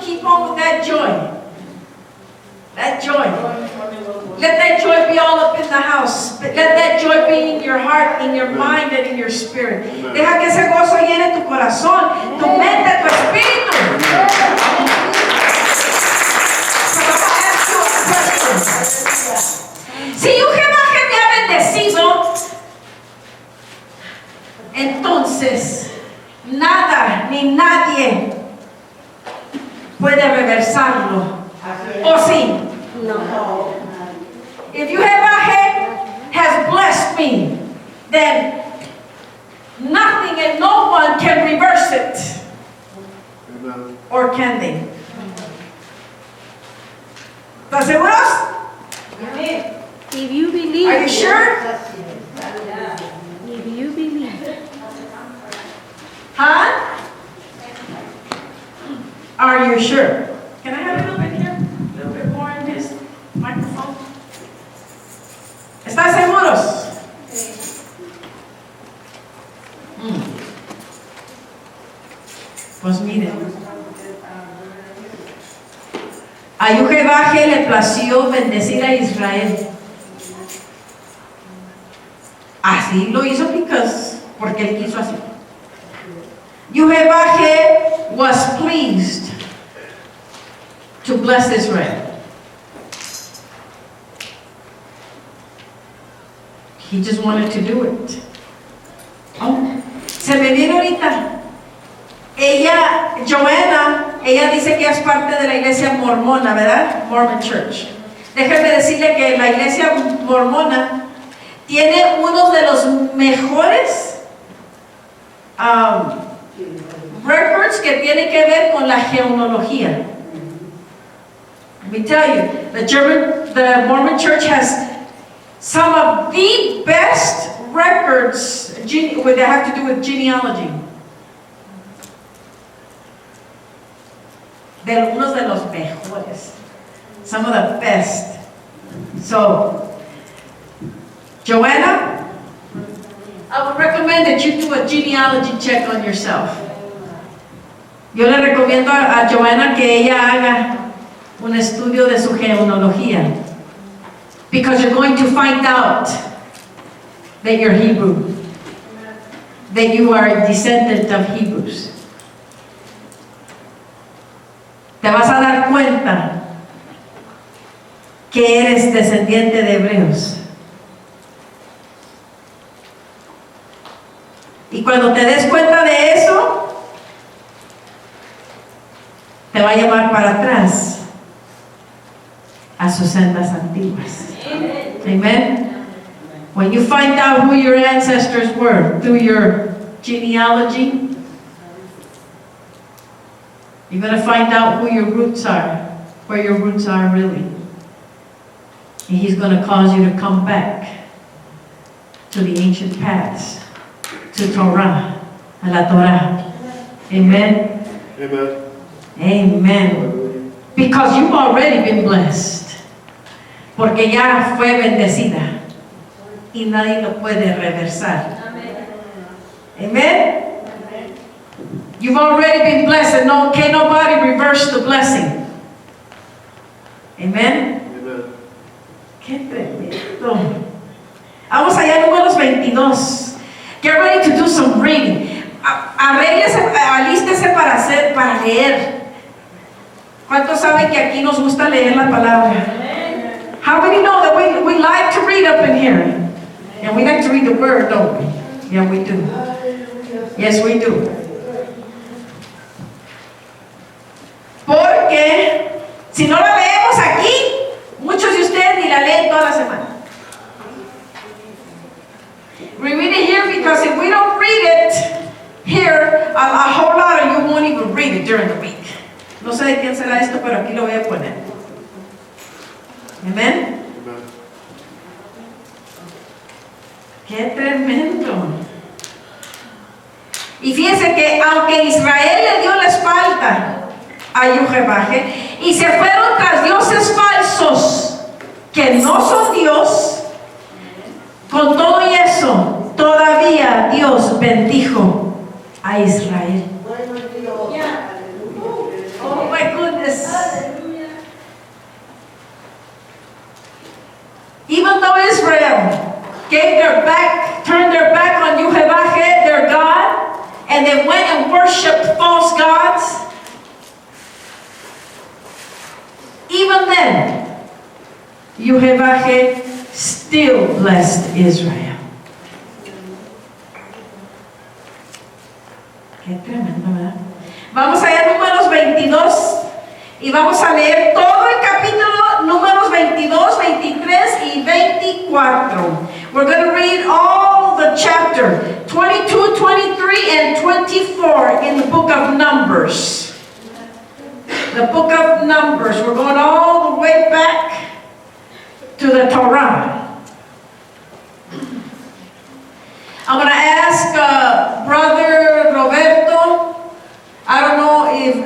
keep on with that joy. That joy. Let that joy be all up in the house. Let that joy be in your heart, in your mind, and in your spirit. Deja que ese gozo llene tu corazón, tu mente, tu espíritu. Si Jehová que me ha bendecido, entonces nada ni nadie puede reversarlo. ¿O sí? No. If Jehová has blessed me, then nothing and no one can reverse it. Amen. Or can they? ¿Estás seguros? If you believe. Are you sure? If you believe. Huh? Are you sure? Can I have a little bit here? A little bit more in this microphone? ¿Están seguros? Pues miren. A Jehová le plació bendecir a Israel. Así lo hizo porque él quiso así. Jehová was pleased to bless Israel. He just wanted to do it. Oh, se me viene ahorita. Joanna, ella dice que es parte de la iglesia mormona, ¿verdad? Mormon Church. Déjeme decirle que la iglesia mormona tiene uno de los mejores records que tiene que ver con la genealogía. Let me tell you, the Mormon Church has some of the best records that have to do with genealogy. Unos de los mejores. Some of the best. So, Joanna, I would recommend that you do a genealogy check on yourself. Yo le recomiendo a Joanna que ella haga un estudio de su genealogía. Because you're going to find out that you're Hebrew. That you are a descendant of Hebrews. Te vas a dar cuenta que eres descendiente de hebreos. Y cuando te des cuenta de eso, te va a llevar para atrás a sus sendas antiguas. Amen. When you find out who your ancestors were through your genealogy, you're going to find out who your roots are, where your roots are really. And He's going to cause you to come back to the ancient paths, to Torah, a la Torah. Amen? Amen. Amen. Because you've already been blessed. Porque ya fue bendecida. Y nadie lo puede reversar. Amen? You've already been blessed and can't nobody reverse the blessing. Amen? Amen. Qué tremendo. Vamos allá a números 22. Get ready to do some reading. Alístese para leer. ¿Cuántos saben que aquí nos gusta leer la palabra? How many know that we like to read up in here? And we like to read the word, don't we? Yeah, we do. Yes, we do. Porque si no la leemos aquí, muchos de ustedes ni la leen toda la semana. We read it here because if we don't read it here, a whole lot of you won't even read it during the week. No sé de quién será esto, pero aquí lo voy a poner. Amen. Amen. ¡Qué tremendo! Y fíjense que aunque Israel le dio la espalda a Jehová y se fueron tras dioses falsos que no son Dios, con todo y eso, todavía Dios bendijo a Israel. Oh my goodness. turned their back on Yehovah, their God, and they went and worshipped false gods, even then, Yehovah still blessed Israel. Qué tremendo, ¿verdad? Vamos a ir a Números 22 y vamos a leer todo el capítulo, Números 22, 23 y 24. We're going to read all the chapter 22, 23, and 24 in the book of Numbers. The book of Numbers. We're going all the way back to the Torah. I'm going to ask Brother Roberto. I don't know if,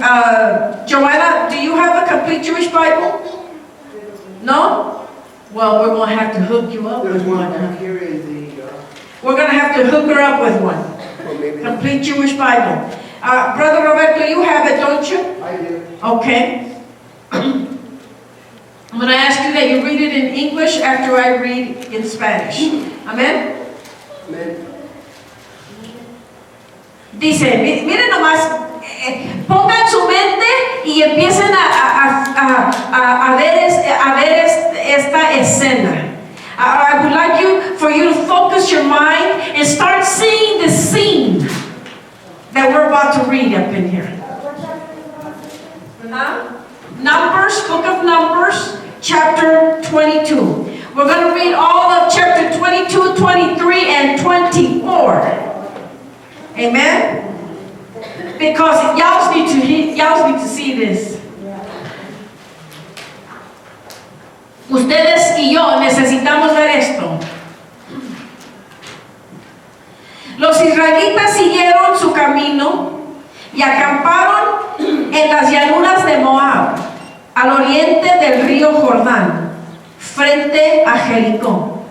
Joanna, do you have a complete Jewish Bible? No? Well, we're going to have to hook you up There's with one one. back here in the, We're going to have to hook her up with one. well, maybe. Complete Jewish Bible. Brother Roberto, you have it, don't you? I do. Okay. I'm going to ask you that you read it in English after I read in Spanish. Amen? Amen. Dice, miren nomás, pongan su mente y empiecen a ver esta escena. I would like for you to focus your mind and start seeing the scene that we're about to read up in here. Numbers, book of Numbers, chapter 22. We're going to read all of chapter 22, 23, and 24. Amen? Because y'all need to see this. Ustedes y yo necesitamos ver esto. Los israelitas siguieron su camino y acamparon en las llanuras de Moab, al oriente del río Jordán, frente a Jericó.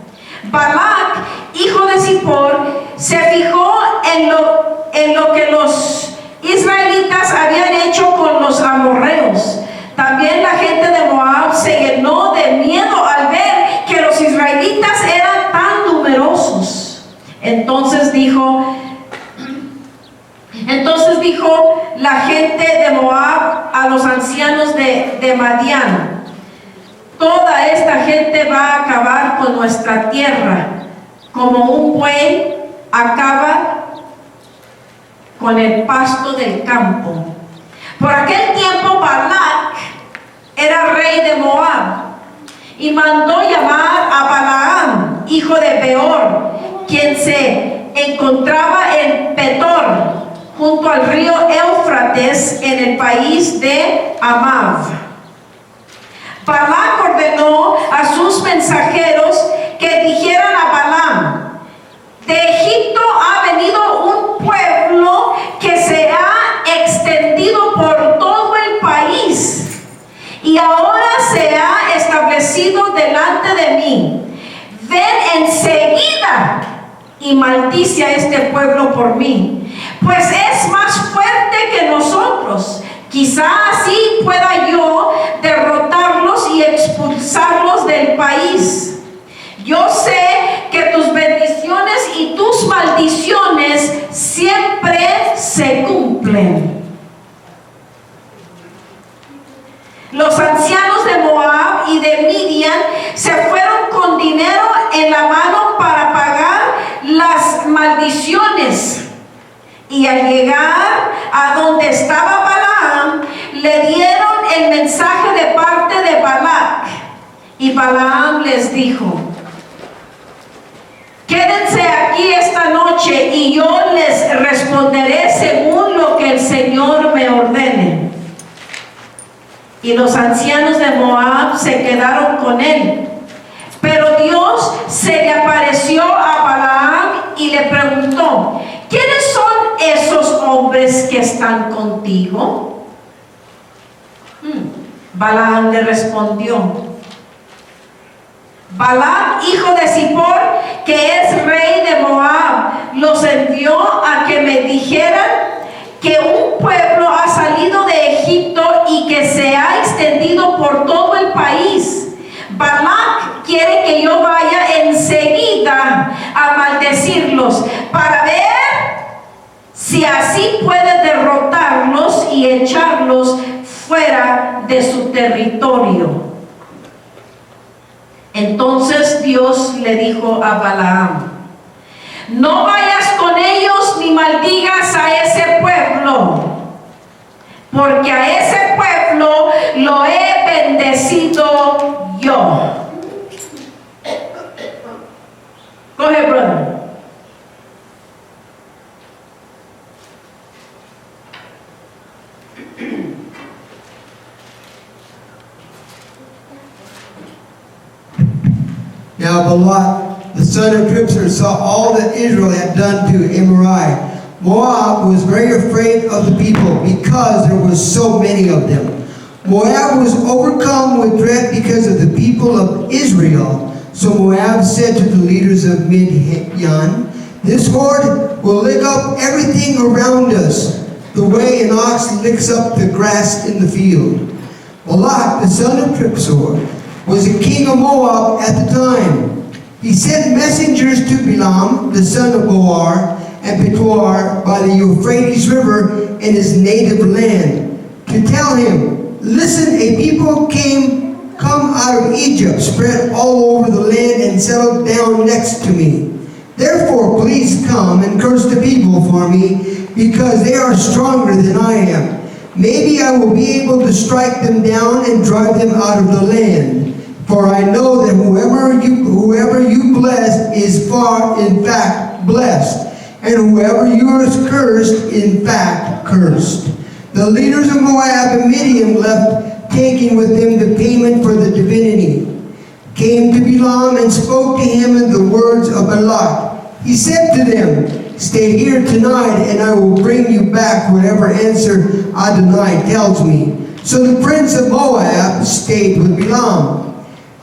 Balac, hijo de Zippor, se fijó en lo que los israelitas habían hecho con los amorreos. También la gente de Moab se llenó de miedo al ver que los israelitas eran tan numerosos. Entonces dijo la gente de Moab a los ancianos de Madián: toda esta gente va a acabar con nuestra tierra, como un buey acaba con el pasto del campo. Por aquel tiempo Balac era rey de Moab y mandó llamar a Balaam, hijo de Beor, quien se encontraba en Petor, junto al río Éufrates, en el país de Amav. Balac ordenó a sus mensajeros que dijeran a Balaam: de Egipto ha venido un pueblo que se ha extendido por todo el país y ahora se ha establecido delante de mí. Ven enseguida y maldice a este pueblo por mí, pues es más fuerte que nosotros. Quizá así pueda yo derrotarlos y expulsarlos del país. Yo sé que tus bendiciones y tus maldiciones siempre se cumplen. Los ancianos de Moab y de Midian se fueron con dinero en la mano para pagar las maldiciones. Y al llegar a donde estaba Balaam, le dieron el mensaje de parte de Balac. Y Balaam les dijo: quédense aquí esta noche y yo les responderé según lo que el Señor me ordene. Y los ancianos de Moab se quedaron con él. Pero Dios se le apareció a Balaam y le preguntó: ¿quiénes son esos hombres que están contigo? Balaam le respondió: Balac, hijo de Zippor, que es rey de Moab, los envió a que me dijeran que un pueblo ha salido de Egipto y que se ha extendido por todo el país. Balac quiere que yo vaya enseguida a maldecirlos para ver si así puede derrotarlos y echarlos fuera de su territorio. Entonces Dios le dijo a Balaam: no vayas con ellos ni maldigas a ese pueblo, porque a ese pueblo lo he bendecido yo. Coge, brother. Now Balak, the son of Tripsor, saw all that Israel had done to Amorite. Moab was very afraid of the people because there were so many of them. Moab was overcome with dread because of the people of Israel. So Moab said to the leaders of Midian, this horde will lick up everything around us, the way an ox licks up the grass in the field. Balak, the son of Tripsor, was the king of Moab at the time. He sent messengers to Balaam, the son of Beor, and Petor by the Euphrates River in his native land, to tell him, listen, a people come out of Egypt, spread all over the land, and settled down next to me. Therefore, please come and curse the people for me, because they are stronger than I am. Maybe I will be able to strike them down and drive them out of the land. For I know that whoever you bless is in fact blessed, and whoever you is cursed, in fact cursed. The leaders of Moab and Midian left, taking with them the payment for the divinity, came to Balaam and spoke to him in the words of Balak. He said to them, stay here tonight, and I will bring you back whatever answer Adonai tells me. So the prince of Moab stayed with Balaam.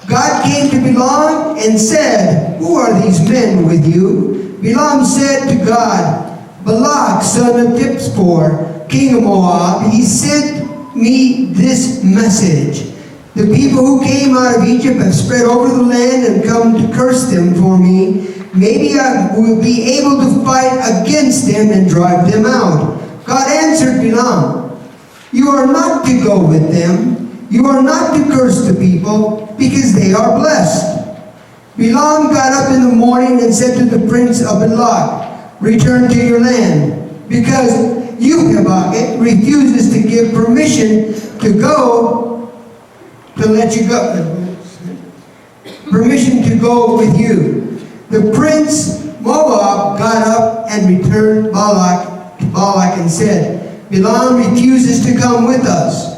God came to Balaam and said, who are these men with you? Balaam said to God, Balak, son of Tipspor, king of Moab, he sent me this message. The people who came out of Egypt have spread over the land and come to curse them for me. Maybe I will be able to fight against them and drive them out. God answered Balaam, you are not to go with them. You are not to curse the people, because they are blessed. Balaam got up in the morning and said to the prince of Balak, return to your land, because Habakkuk refuses to give permission to let you go. Permission to go with you. The prince Moab got up and returned to Balak and said, Balaam refuses to come with us.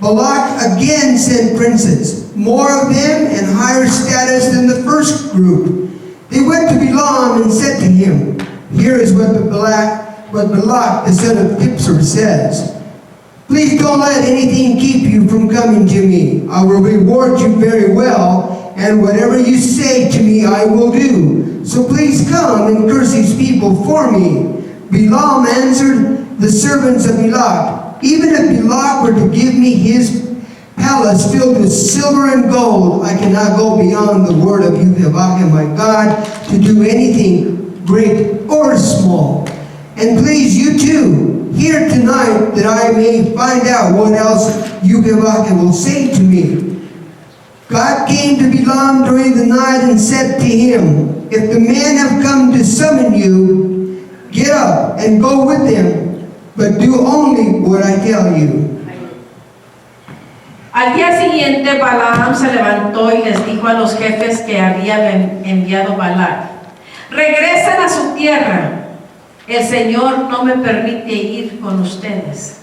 Balak again sent princes, more of them and higher status than the first group. They went to Balaam and said to him, here is what Balak, the son of Tipsor, says. Please don't let anything keep you from coming to me. I will reward you very well, and whatever you say to me I will do. So please come and curse these people for me. Balaam answered the servants of Balak, even if Balak were to give me his palace filled with silver and gold, I cannot go beyond the word of Habakkuk my God to do anything great or small. And please, you too, hear tonight that I may find out what else Habakkuk will say to me. God came to Balaam during the night and said to him, if the men have come to summon you, get up and go with them. But do only what I tell you. Al día siguiente Balaam se levantó y les dijo a los jefes que había enviado Balac, regresen a su tierra, el Señor no me permite ir con ustedes.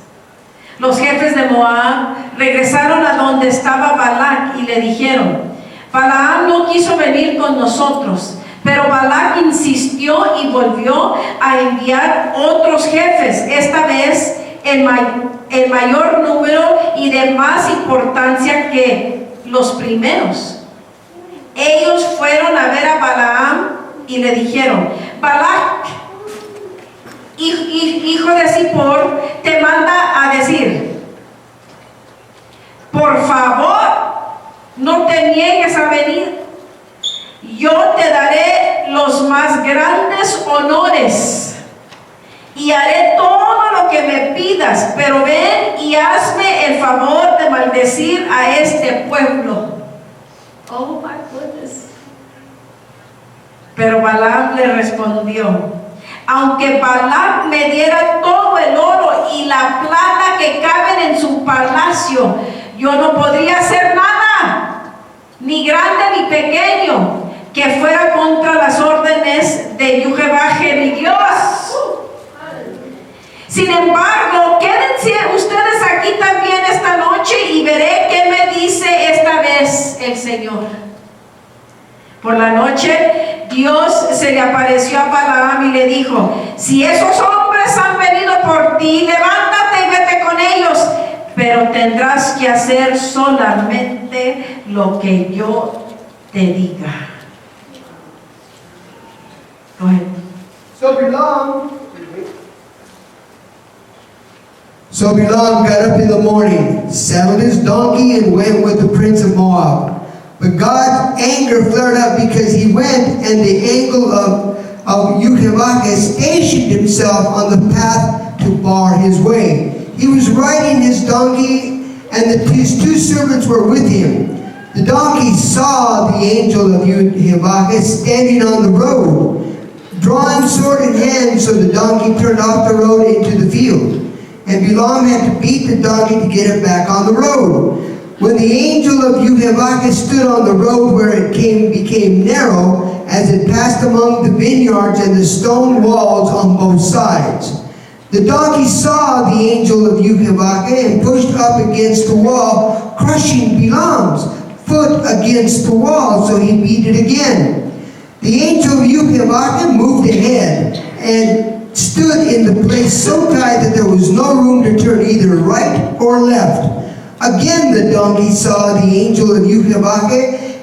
Los jefes de Moab regresaron a donde estaba Balac y le dijeron, Balaam no quiso venir con nosotros. Pero Balac insistió y volvió a enviar otros jefes, esta vez en mayor número y de más importancia que los primeros. Ellos fueron a ver a Balaam y le dijeron, Balac, hijo de Zippor, te manda a decir, por favor, no te niegues a venir. Yo te daré los más grandes honores y haré todo lo que me pidas, pero ven y hazme el favor de maldecir a este pueblo. Oh my goodness. Pero Balaam le respondió: aunque Balaam me diera todo el oro y la plata que caben en su palacio, yo no podría hacer nada, ni grande ni pequeño, que fuera contra las órdenes de Jehová mi Dios. Sin embargo, quédense ustedes aquí también esta noche y veré qué me dice esta vez el Señor. Por la noche, Dios se le apareció a Balaam y le dijo: si esos hombres han venido por ti, levántate y vete con ellos, pero tendrás que hacer solamente lo que yo te diga. Go ahead. So Balaam got up in the morning, saddled his donkey, and went with the prince of Moab. But God's anger flared up because he went, and the angel of Jehovah stationed himself on the path to bar his way. He was riding his donkey, and his two servants were with him. The donkey saw the angel of Jehovah standing on the road, drawing sword in hand, so the donkey turned off the road into the field. And Balaam had to beat the donkey to get it back on the road. When the angel of Jehovah stood on the road where it became narrow, as it passed among the vineyards and the stone walls on both sides. The donkey saw the angel of Jehovah and pushed up against the wall, crushing Balaam's foot against the wall, so he beat it again. The angel of Jehovah moved ahead and stood in the place so tight that there was no room to turn either right or left. Again the donkey saw the angel of Jehovah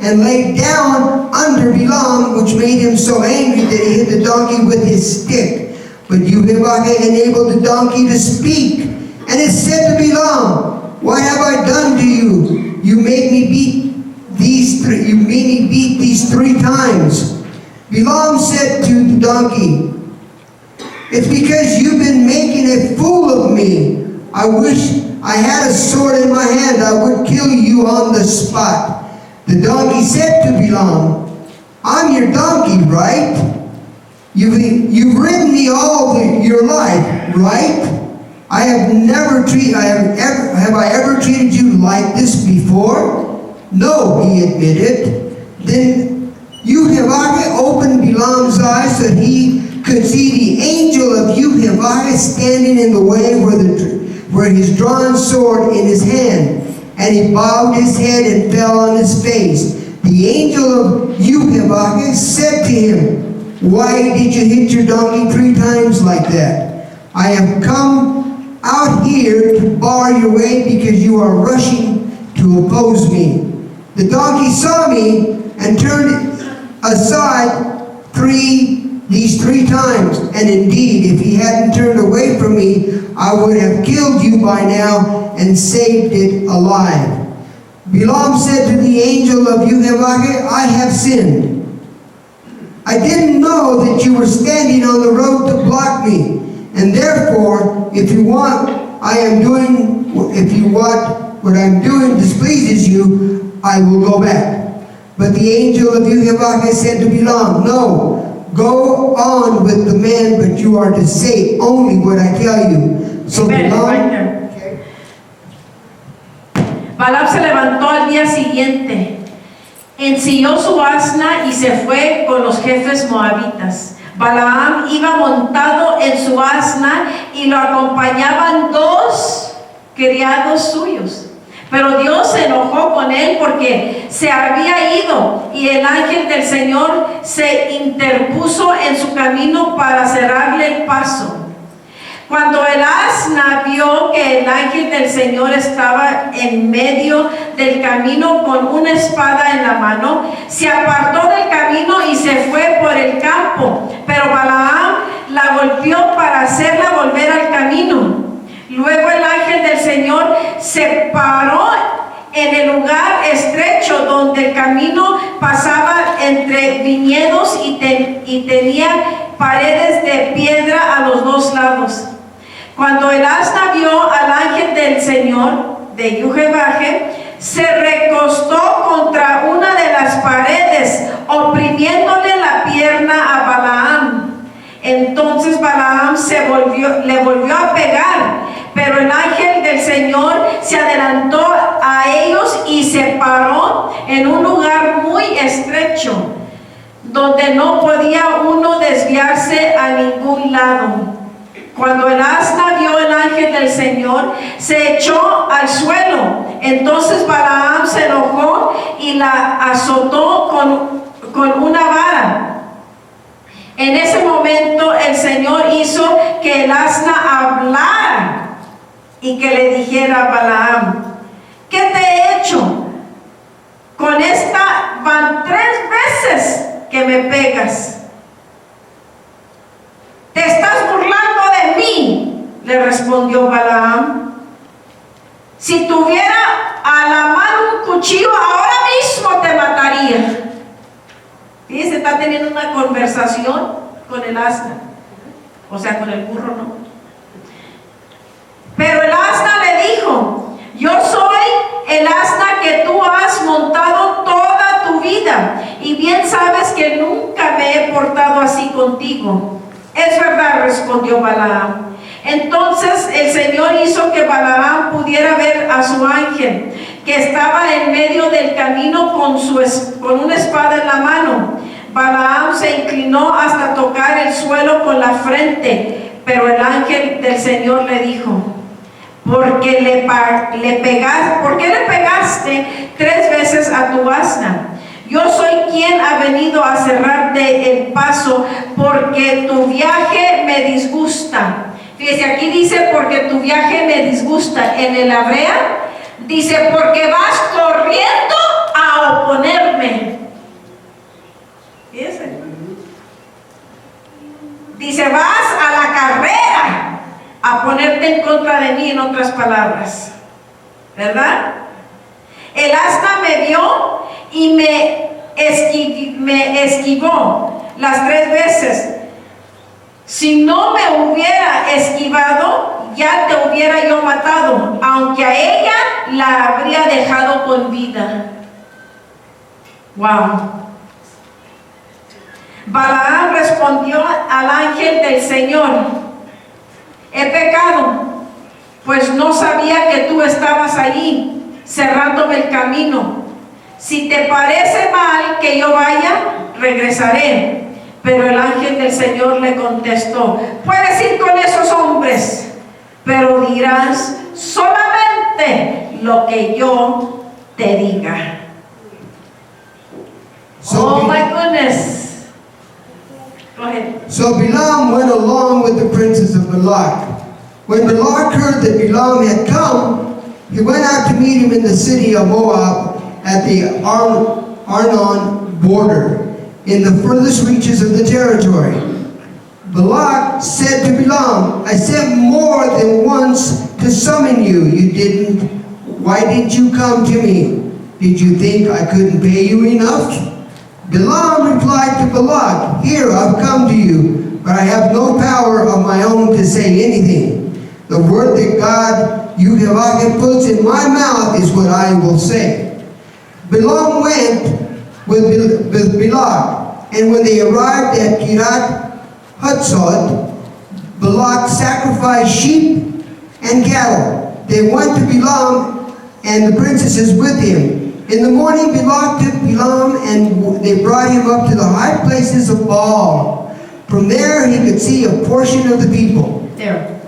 and lay down under Balaam, which made him so angry that he hit the donkey with his stick. But Jehovah enabled the donkey to speak, and it said to Balaam, "What have I done to you? You made me beat these three times." Balaam said to the donkey, "It's because you've been making a fool of me. I wish I had a sword in my hand, I would kill you on the spot." The donkey said to Balaam, "I'm your donkey, right? You've ridden me all your life, right? Have I ever treated you like this before?" "No," he admitted. Then Jehovah opened Balaam's eyes so that he could see the angel of Jehovah standing in the way where his drawn sword in his hand, and he bowed his head and fell on his face. The angel of Jehovah said to him, "Why did you hit your donkey 3 times like that? I have come out here to bar your way because you are rushing to oppose me." The donkey saw me and turned aside these three times, and indeed, if he hadn't turned away from me, I would have killed you by now and saved it alive. Balaam said to the angel of Jehovah, "I have sinned. I didn't know that you were standing on the road to block me, and therefore, if what I'm doing displeases you, I will go back." But the angel of Jehovah said to Balaam, "No, go on with the man, but you are to say only what I tell you." So Balaam, Balaam se levantó al día siguiente, ensilló su asna y se fue con los jefes moabitas. Balaam iba montado en su asna y lo acompañaban 2 criados suyos. Pero Dios se enojó con él porque se había ido, y el ángel del Señor se interpuso en su camino para cerrarle el paso. Cuando el asna vio que el ángel del Señor estaba en medio del camino con una espada en la mano, se apartó del camino y se fue por el campo. Pero Balaam la golpeó para hacerla volver al camino. Luego el ángel del Señor se paró en el lugar estrecho donde el camino pasaba entre viñedos y tenía paredes de piedra a los dos lados. Cuando el asna vio al ángel del Señor de Yujebaje, se recostó contra una de las paredes, oprimiéndole la pierna a Balaam. Entonces Balaam le volvió a pegar, pero el ángel del Señor se adelantó a ellos y se paró en un lugar muy estrecho, donde no podía uno desviarse a ningún lado. Cuando el asna vio el ángel del Señor, se echó al suelo. Entonces Balaam se enojó y la azotó con una vara. En ese momento el Señor hizo que el asna hablara y que le dijera a Balaam: ¿qué te he hecho? Con esta van 3 veces que me pegas. ¿Te estás burlando de mí?, le respondió Balaam. Si tuviera a la mano un cuchillo, ahora mismo te mataría. Fíjese, está teniendo una conversación con el asna, o sea, con el burro, ¿no? Pero el asna le dijo: yo soy el asna que tú has montado toda tu vida, y bien sabes que nunca me he portado así contigo. Es verdad, respondió Balaam. Entonces el Señor hizo que Balaam pudiera ver a su ángel, que estaba en medio del camino con una espada en la mano. Balaam se inclinó hasta tocar el suelo con la frente, pero el ángel del Señor le dijo: ¿por qué le pegaste 3 veces a tu asna? Yo soy quien ha venido a cerrarte el paso, porque tu viaje me disgusta. Fíjese, aquí dice porque tu viaje me disgusta. En el hebrea dice porque vas corriendo a oponerme. Fíjese. Dice vas a la carrera a ponerte en contra de mí, en otras palabras. ¿Verdad? El asna me vio y me esquivó las 3 veces. Si no me hubiera esquivado, ya te hubiera yo matado, aunque a ella la habría dejado con vida. Wow. Balaam respondió al ángel del Señor: he pecado, pues no sabía que tú estabas allí, cerrándome el camino. Si te parece mal que yo vaya, regresaré. Pero el ángel del Señor le contestó: puedes ir con esos hombres, pero dirás solamente lo que yo te diga. Oh my goodness. Go ahead. So Balaam went along with the princes of Balak. When Balak heard that Balaam had come, he went out to meet him in the city of Moab at the Arnon border, in the furthest reaches of the territory. Balak said to Balaam, I sent more than once to summon you. You didn't. Why didn't you come to me? Did you think I couldn't pay you enough? Balaam replied to Balak, here, I've come to you, but I have no power of my own to say anything. The word that God, Yuhevah, puts in my mouth is what I will say. Balaam went with Balak, and when they arrived at Kirat Hutzot, Balak sacrificed sheep and cattle. They went to Balaam and the princesses with him. In the morning, Balak took Balaam and they brought him up to the high places of Baal. From there, he could see a portion of the people. There.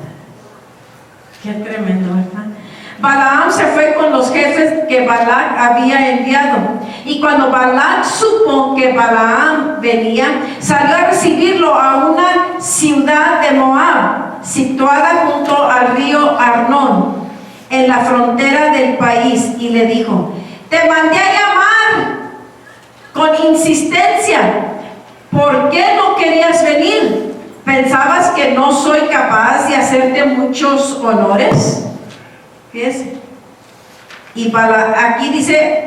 Qué tremendo, ¿verdad? Balaam se fue con los jefes que Balak había enviado. Y cuando Balak supo que Balaam venía, salió a recibirlo a una ciudad de Moab, situada junto al río Arnón, en la frontera del país, y le dijo: te mandé a llamar con insistencia. ¿Por qué no querías venir? ¿Pensabas que no soy capaz de hacerte muchos honores? Fíjese. Y aquí dice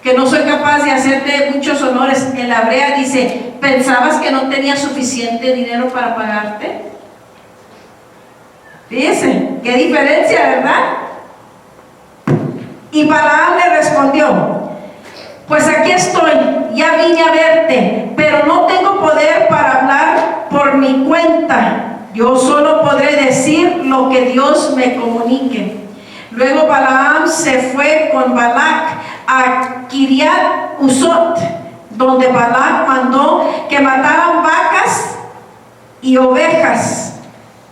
que no soy capaz de hacerte muchos honores. En la hebrea dice, ¿pensabas que no tenía suficiente dinero para pagarte? Fíjense, qué diferencia, ¿verdad? Y Balaam le respondió, pues aquí estoy, ya vine a verte, pero no tengo poder para hablar por mi cuenta. Yo solo podré decir lo que Dios me comunique. Luego Balaam se fue con Balac a Kiriat Usot, donde Balac mandó que mataran vacas y ovejas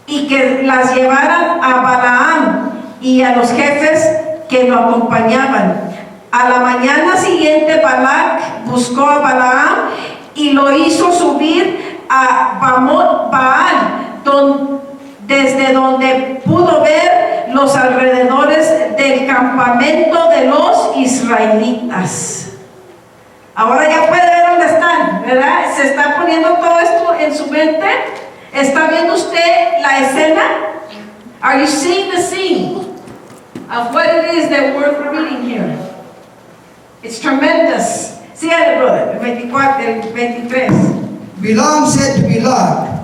y que las llevaran a Balaam y a los jefes que lo acompañaban. A la mañana siguiente Balac buscó a Balaam y lo hizo subir a Bamot Baal, desde donde pudo ver los alrededores del campamento de los israelitas. Ahora ya puede ver dónde están, ¿verdad? Se está poniendo todo esto en su mente. ¿Está viendo usted la escena? Are you seeing the scene of what it is that we're reading here? It's tremendous. Sígale, brother, el 24, el 23. Balaam said to Balak,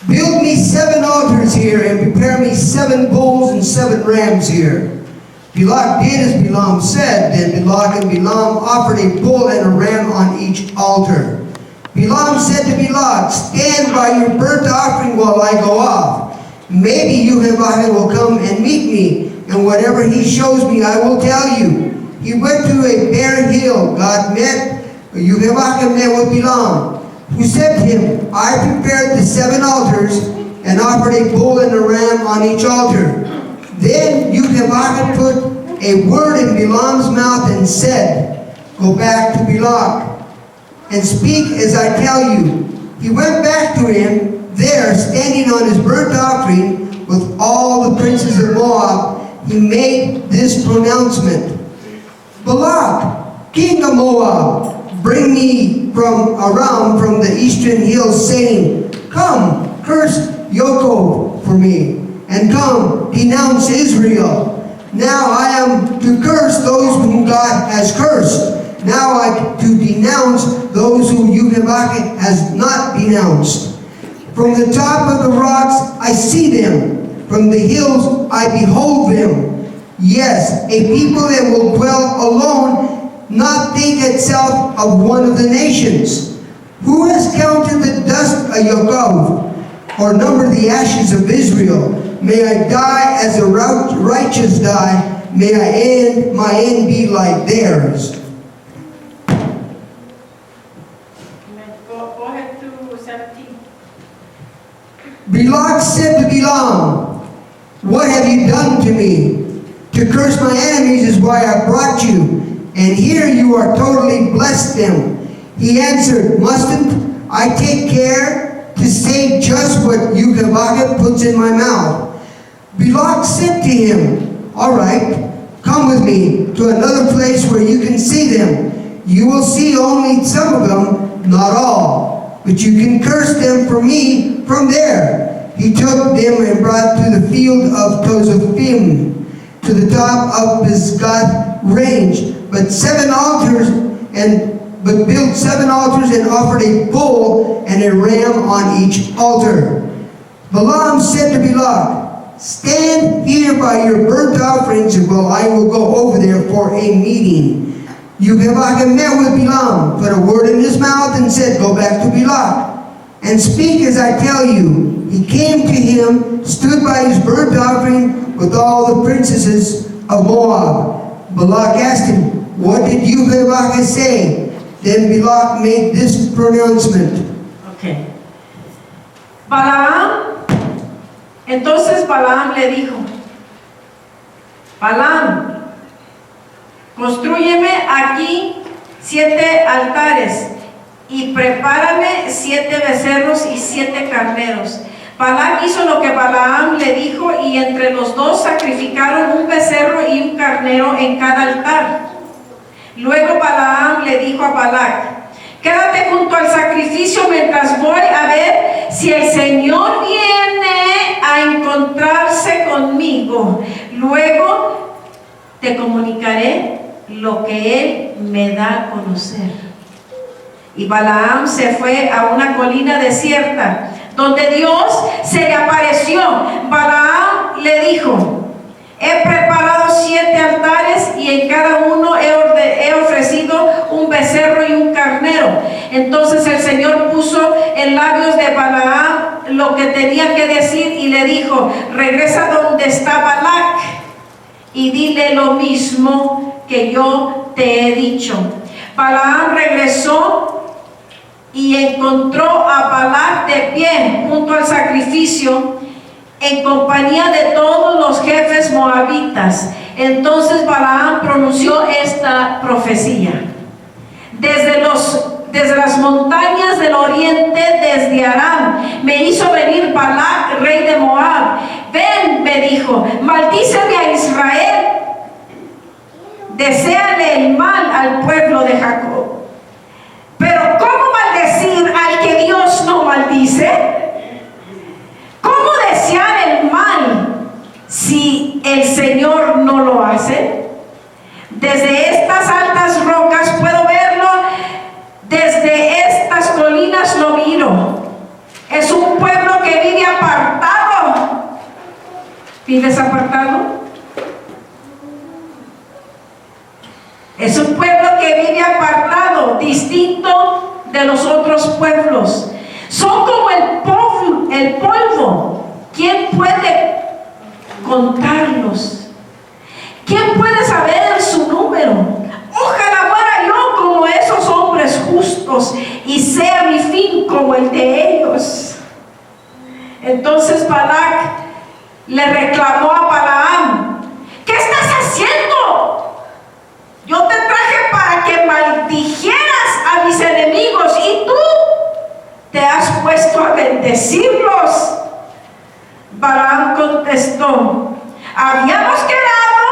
build me 7 altars here and prepare me 7 bulls and 7 rams here. Balak did as Balaam said. Then Balak and Balaam offered a bull and a ram on each altar. Balaam said to Balak, stand by your burnt offering while I go off. Maybe Yehovah will come and meet me, and whatever he shows me I will tell you. He went to a bare hill. God met, Yehovah met with Balaam, who said to him, I prepared the 7 altars and offered a bull and a ram on each altar. Then Yehovah put a word in Balaam's mouth and said, go back to Balak and speak as I tell you. He went back to him there, standing on his burnt offering with all the princes of Moab. He made this pronouncement, Balak, king of Moab, bring me from around from the eastern hills, saying, come, curse Yaakov for me, and come, denounce Israel. Now I am to curse those whom God has cursed. Now I to denounce those whom Yehovah has not denounced. From the top of the rocks I see them. From the hills I behold them. Yes, a people that will dwell alone, not think itself of one of the nations. Who has counted the dust of Yaakov, or numbered the ashes of Israel? May I die as the righteous die. May my end be like theirs. Go ahead to 17. Balak said to Balaam, what have you done to me? To curse my enemies is why I brought you, and here you are totally blessed them. He answered, mustn't I take care to say just what Yehovah puts in my mouth? Balak said to him, all right, come with me to another place where you can see them. You will see only some of them, not all, but you can curse them for me from there. He took them and brought to the field of Tozaphim, to the top of Pisgah range, but built 7 altars and offered a bull and a ram on each altar. Balaam said to Balak, stand here by your burnt offerings, while I will go over there for a meeting. Yehovah met with Balaam, put a word in his mouth, and said, go back to Balak, and speak as I tell you. He came to him, stood by his burnt offering, with all the princesses of Moab. Balak asked him, what did Yehovah say? Then Balak made this pronouncement. Okay. Entonces Balaam le dijo, Balaam, constrúyeme aquí 7 altares y prepárame 7 becerros y 7 carneros. Balak hizo lo que Balaam le dijo, y entre los dos sacrificaron un becerro y un carnero en cada altar. Luego Balaam le dijo a Balak, quédate junto al sacrificio mientras voy a ver si el Señor viene a encontrarse conmigo. Luego te comunicaré lo que él me da a conocer. Y Balaam se fue a una colina desierta, donde Dios se le apareció. Balaam le dijo: he preparado 7 altares y en cada uno he ofrecido un becerro y un carnero. Entonces el Señor puso en labios de Balaam lo que tenía que decir y le dijo: regresa donde está Balac y dile lo mismo que yo te he dicho. Balaam regresó y encontró a Balac de pie junto al sacrificio, en compañía de todos los jefes moabitas. Entonces Balaam pronunció esta profecía: desde las montañas del oriente, desde Aram, me hizo venir Balac, rey de Moab. Ven, me dijo, maldíceme a Israel, deséale el mal al pueblo de Jacob. Pero ¿cómo maldecir al que Dios no maldice? ¿Cómo desear el mal si el Señor no lo hace? Desde estas altas rocas puedo verlo, desde estas colinas lo miro. Es un pueblo que vive apartado. ¿Vives apartado? Es un pueblo que vive apartado, distinto de los otros pueblos. Son como el polvo. ¿Quién puede contarlos? ¿Quién puede saber su número? Ojalá fuera yo como esos hombres justos y sea mi fin como el de ellos. Entonces Balac le reclamó a Balaam: ¿qué estás haciendo? Yo te traje para que maldijeras a mis enemigos y tú te has puesto a bendecirlos. Balaam contestó: habíamos quedado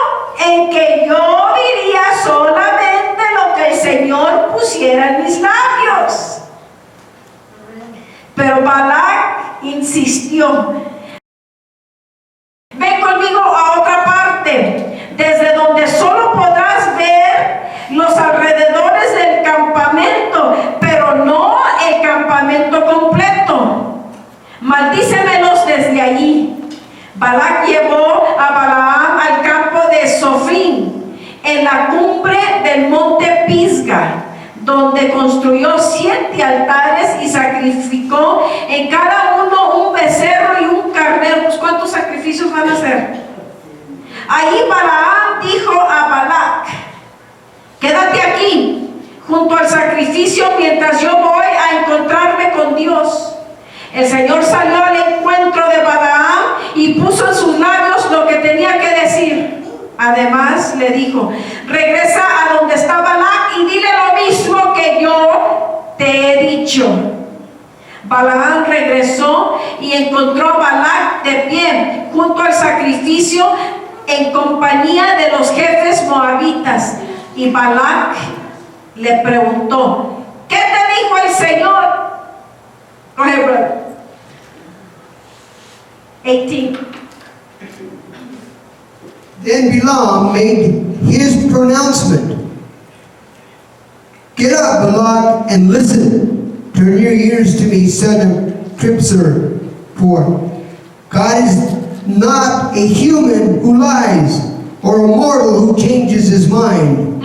en que yo diría solamente lo que el Señor pusiera en mis labios. Pero Balac insistió: ven conmigo a otra parte, desde donde solo podrás ver los alrededores del campamento, pero no el campamento completo. Maldícemelos desde allí. Balac llevó a Balaam al campo de Sofín, en la cumbre del monte Pisga, donde construyó 7 altares y sacrificó en cada uno un becerro y un carnero. Pues, ¿cuántos sacrificios van a hacer? Ahí Balaam dijo a Balac: quédate aquí junto al sacrificio mientras yo voy a encontrarme con Dios. El Señor salió al encuentro de Balaam y puso en sus labios lo que tenía que decir. Además le dijo: regresa a donde está Balac y dile lo mismo que yo te he dicho. Balaam regresó y encontró a Balac de pie junto al sacrificio, en compañía de los jefes moabitas. Y Balac le preguntó: ¿qué te dijo el Señor? Go ahead, brother. 18. Then Balaam made his pronouncement. Get up, Balak, and listen. Turn your ears to me, son of Tripsur, for God is not a human who lies, or a mortal who changes his mind.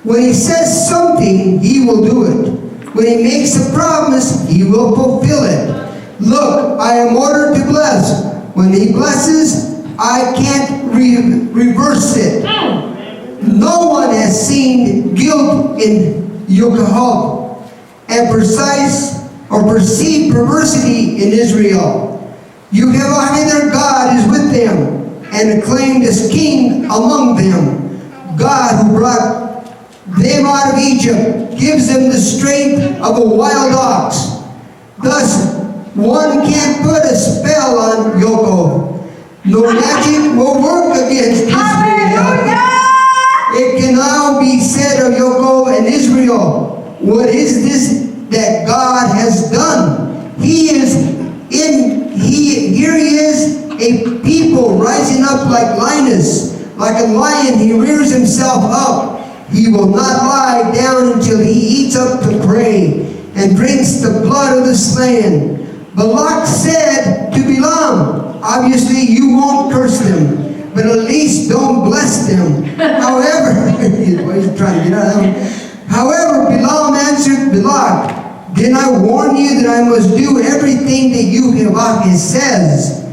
When he says something, he will do it. When he makes a promise, he will fulfill it. Look, I am ordered to bless. When he blesses, I can't reverse it. No one has seen guilt in Yochahab and perceived perversity in Israel. Yehovah their God is with them and acclaimed as king among them. God who brought them out of Egypt gives them the strength of a wild ox. Thus, one can't put a spell on Yoko. No magic will work against Israel. It can now be said of Yoko and Israel, what is this that God has done? Here he is a people rising up like Linus, Like a lion, he rears himself up. He will not lie down until he eats up the prey and drinks the blood of the slain. Balak said to Balaam, obviously you won't curse them, but at least don't bless them. However, he's trying to get out of that one. However, Balaam answered Balak, didn't I warn you that I must do everything that Yehovah says?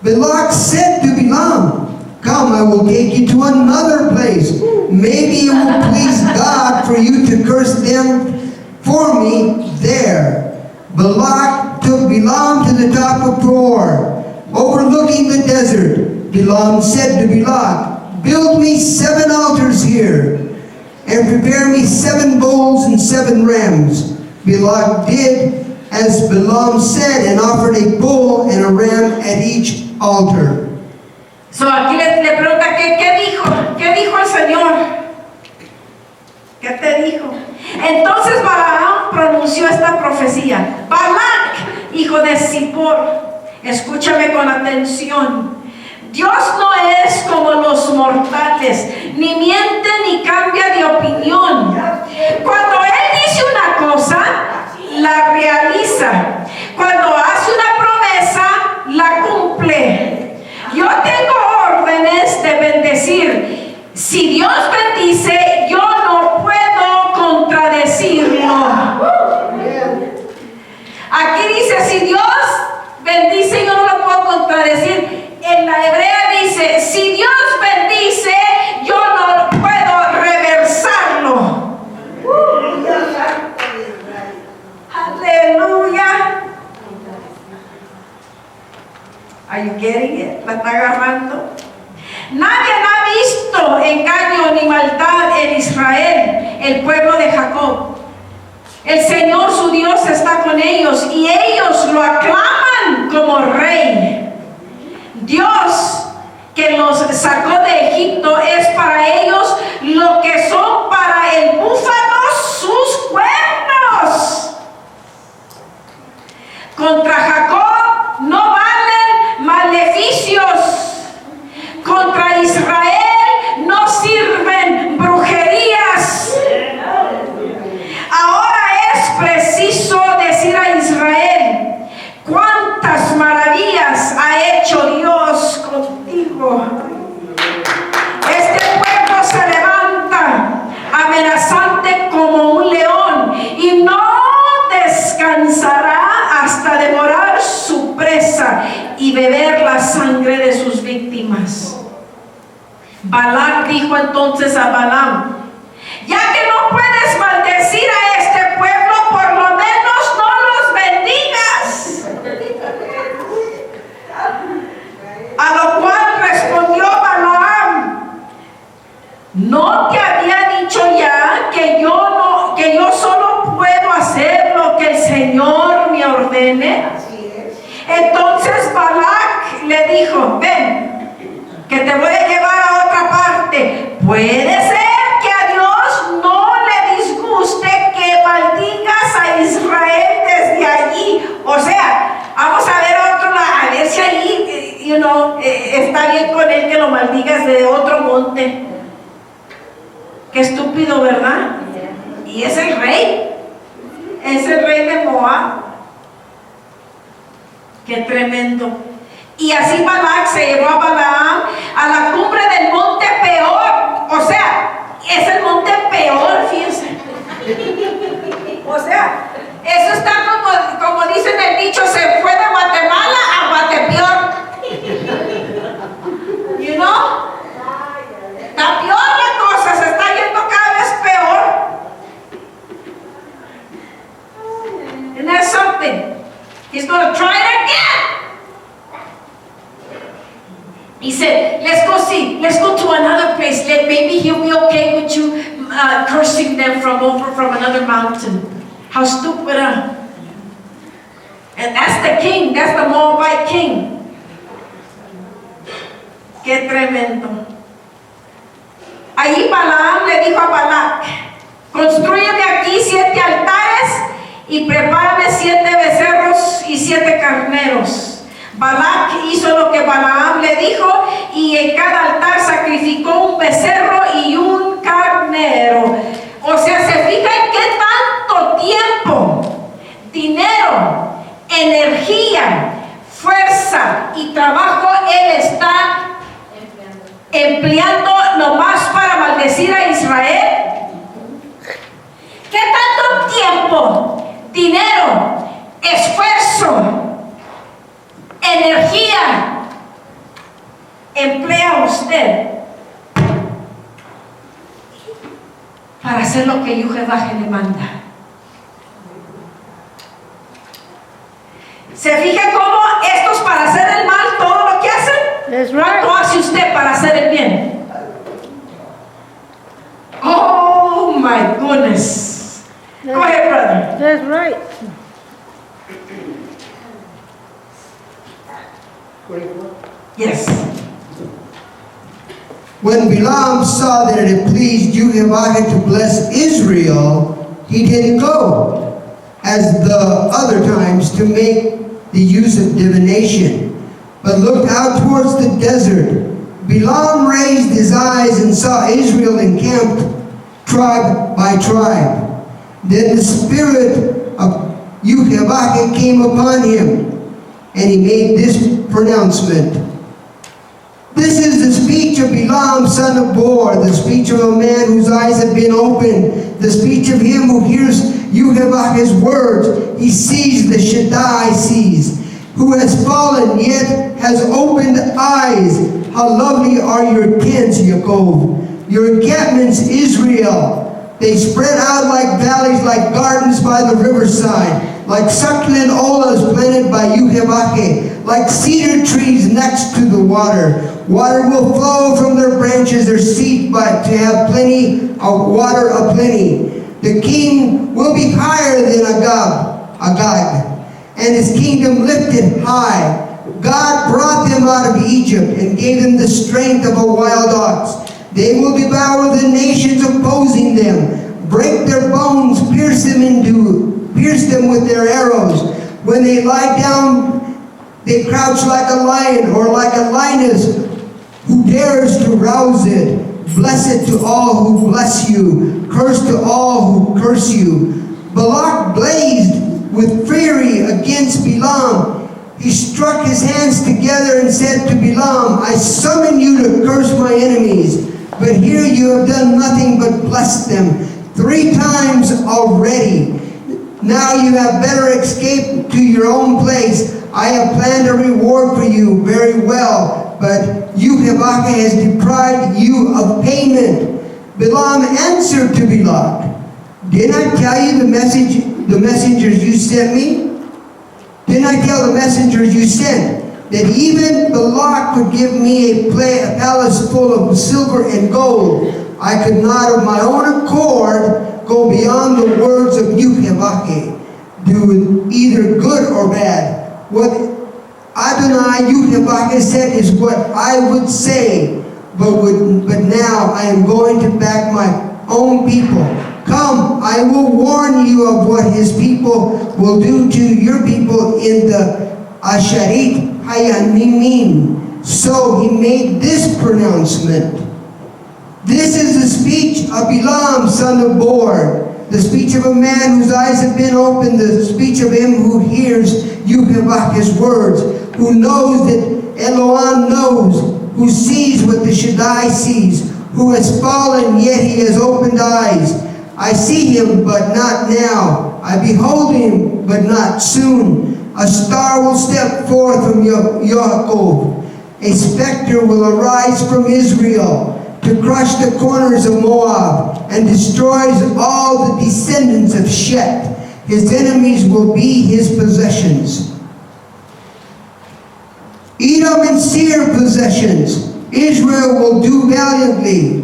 Balak said to Balaam, come, I will take you to another place. Maybe it will please God for you to curse them for me there. Balak took Balaam to the top of Peor, overlooking the desert. Balaam said to Balak, build me 7 altars here, and prepare me 7 bulls and 7 rams. Balak did as Balaam said, and offered a bull and a ram at each altar. So aquí le pregunta, ¿qué dijo? ¿Qué dijo el Señor? ¿Qué te dijo? Entonces Balaam pronunció esta profecía. Balak, hijo de Zippor, escúchame con atención. Dios no es como los mortales, ni miente ni cambia de opinión. Cuando Él dice una cosa, la realiza. Cuando hace una promesa, la cumple. Yo tengo órdenes de bendecir. Si Dios bendice, yo no puedo contradecirlo. Aquí dice, si Dios bendice, yo no lo puedo contradecir. En la hebrea dice, si Dios bendice, yo no puedo reversarlo. Aleluya. Are you getting it? ¿La está agarrando? Nadie ha visto engaño ni maldad en Israel, el pueblo de Jacob. El Señor su Dios está con ellos y ellos lo aclaman como rey. Dios que los sacó de Egipto es para ellos lo que son para el búfalo sus cuernos. Contra Jacob no valen maleficios. Contra Israel no sirven brujerías. Ahora es preciso decir a Israel, cuántas maravillas ha hecho Dios contigo. Este pueblo se levanta amenazante como un león y no descansará hasta devorar su presa y beber la sangre de sus víctimas. Balak dijo entonces a Balaam, ya que no puedes maldecir a este pueblo, por lo menos no los bendigas. A lo cual respondió Balaam, ¿no te había dicho ya que yo solo puedo hacer lo que el Señor me ordene? Entonces Balak le dijo, ven, que te voy a llevar a otra parte. Puede ser que a Dios no le disguste que maldigas a Israel desde allí. O sea, vamos a ver otro lado, a ver si ahí, está bien con él que lo maldigas de otro monte. Qué estúpido, ¿verdad? Y es el rey de Moab. Qué tremendo. Y así Balak se llevó a Balaam a la cumbre del monte Peor. O sea, es el monte Peor, fíjense. O sea, eso está como dicen el dicho, se fue de Guatemala a Guatepeor. You know? Está peor la cosa, se está yendo cada vez peor. Isn't that something? He's going to try it again. He said, let's go to another place. Maybe he'll be okay with you cursing them from another mountain. How stupid, huh? And that's the king, that's the Moabite king. Qué tremendo. Ahí Balaam le dijo a Balak, construyeme aquí 7 altares y prepárame 7 becerros y 7 carneros. Balac hizo lo que Balaam le dijo y en cada altar sacrificó un becerro y un carnero. O sea, se fija en qué tanto tiempo, dinero, energía, fuerza y trabajo él está empleando nomás para maldecir a Israel. ¿Qué tanto tiempo, dinero, esfuerzo, energía emplea usted para hacer lo que Jehová le manda? ¿Se fija cómo estos para hacer el mal todo lo que hacen? That's ¿Cuánto right. hace usted para hacer el bien? Oh my goodness. Go ahead, brother. That's right. 24. Yes. When Balaam saw that it pleased Jehovah to bless Israel, he didn't go, as the other times, to make the use of divination, but looked out towards the desert. Balaam raised his eyes and saw Israel encamped tribe by tribe. Then the spirit of Jehovah came upon him, and he made this pronouncement. This is the speech of Balaam, son of Beor, the speech of a man whose eyes have been opened, the speech of him who hears Jehovah's words. He sees the Shaddai sees, who has fallen yet has opened eyes. How lovely are your tents, Yaakov, your encampments, Israel. They spread out like valleys, like gardens by the riverside, like succulent olives planted by Jehovah, like cedar trees next to the water. Water will flow from their branches, their seed, but to have plenty of water aplenty. The king will be higher than Agag, and his kingdom lifted high. God brought them out of Egypt and gave them the strength of a wild ox. They will devour the nations opposing them, break their bones, pierce them with their arrows. When they lie down, they crouch like a lion or like a lioness who dares to rouse it. Blessed to all who bless you, cursed to all who curse you. Balak blazed with fury against Balaam. He struck his hands together and said to Balaam, I summon you to curse my enemies, but here you have done nothing but bless them 3 times already. Now you have better escape to your own place. I have planned a reward for you very well, but Jehovah has deprived you of payment. Balaam answered to Balak, didn't I tell you the messengers you sent me? Didn't I tell the messengers you sent that even Balak would give me a palace full of silver and gold? I could not of my own accord go beyond the words of Jehovah, do either good or bad. What Adonai Jehovah said is what I would say, but now I am going to back my own people. Come, I will warn you of what his people will do to your people in the Asherit Hayamimim. So he made this pronouncement. This is the speech of Balaam, son of Beor, the speech of a man whose eyes have been opened, the speech of him who hears Jehovah's words, who knows that Elohim knows, who sees what the Shaddai sees, who has fallen, yet he has opened eyes. I see him, but not now. I behold him, but not soon. A star will step forth from Yaakov. A specter will arise from Israel to crush the corners of Moab and destroys all the descendants of Shet. His enemies will be his possessions. Edom and Seir possessions. Israel will do valiantly.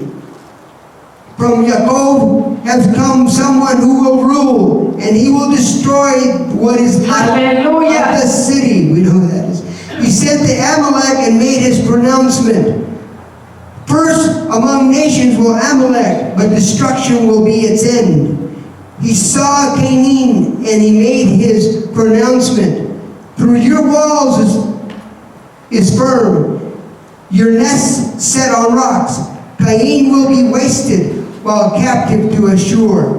From Yaakov has come someone who will rule, and he will destroy what is left Hallelujah. of the city. We know who that is. He sent to Amalek and made his pronouncement. First among nations will Amalek, but destruction will be its end. He saw Canaan, and he made his pronouncement. Through your walls is firm, your nest set on rocks. Cain will be wasted while captive to Ashur.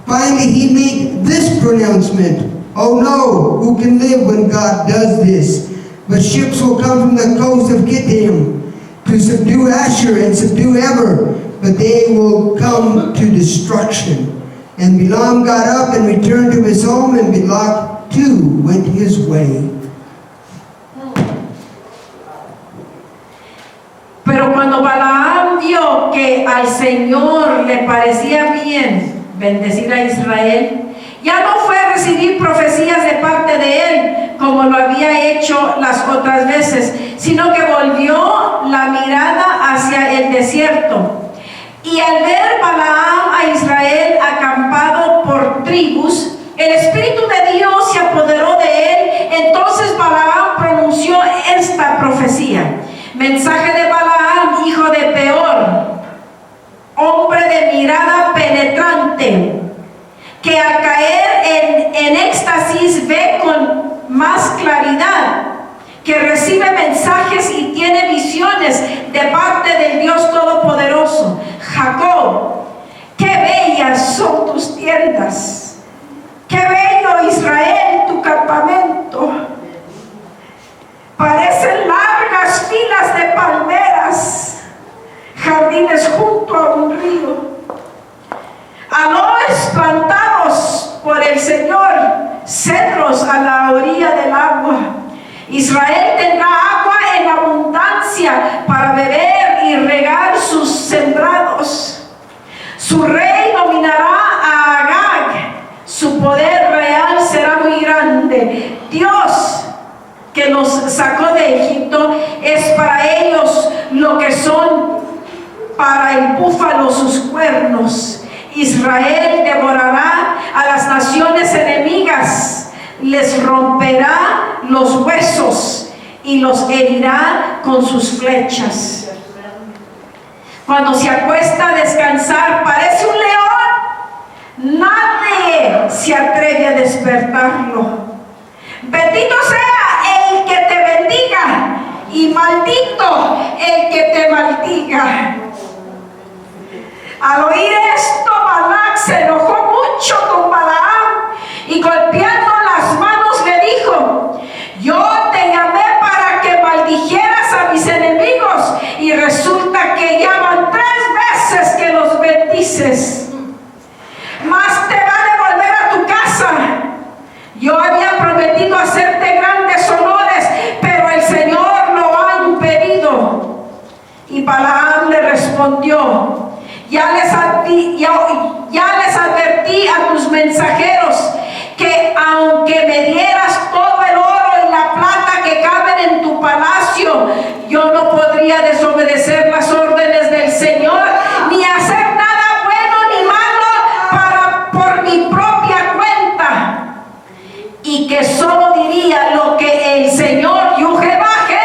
Finally, he made this pronouncement, "Oh no, who can live when God does this?" But ships will come from the coast of Kittim to subdue Ashur and subdue Eber, but they will come to destruction. And Balaam got up and returned to his home, and Balak too went his way. Pero cuando Balaam vio que al Señor le parecía bien bendecir a Israel, ya no fue a recibir profecías de parte de él como lo había hecho las otras veces, sino que volvió la mirada hacia el desierto. Y al ver Balaam a Israel acampado por tribus, el Espíritu de Dios se apoderó de él. Entonces Balaam pronunció esta profecía: mensaje de Balaam, hijo de Peor, hombre de mirada penetrante, que al caer en éxtasis ve con más claridad, que recibe mensajes y tiene visiones de parte del Dios Todopoderoso. Jacob, qué bellas son tus tiendas, qué bello Israel tu campamento. Parecen largas filas de palmeras, jardines junto a un río, aloes plantados por el Señor, cedros a la orilla del agua. Israel tendrá agua en abundancia para beber y regar sus sembrados. Su rey dominará a Agag, su poder real será muy grande. Dios, que los sacó de Egipto, es para ellos lo que son para el búfalo sus cuernos. Israel devorará a las naciones enemigas, les romperá los huesos y los herirá con sus flechas. Cuando se acuesta a descansar, parece un león. Nadie se atreve a despertarlo. Bendito sea el que te bendiga y maldito el que te maldiga. Al oír esto, Balac se enojó mucho con Balaam y golpeando las manos le dijo: yo te llamé para que maldijeras a mis enemigos y resulta que ya van 3 veces que los bendices. Más te vale volver a tu casa. Yo había prometido hacerte grandes honores, pero el Señor lo ha impedido. Y Balaam le respondió: ya les advertí a tus mensajeros que aunque me dieras todo el oro y la plata que caben en tu palacio, yo no podría desobedecer las órdenes del Señor, ni hacer nada bueno ni malo por mi propia cuenta, y que solo diría lo que el Señor Yujebaje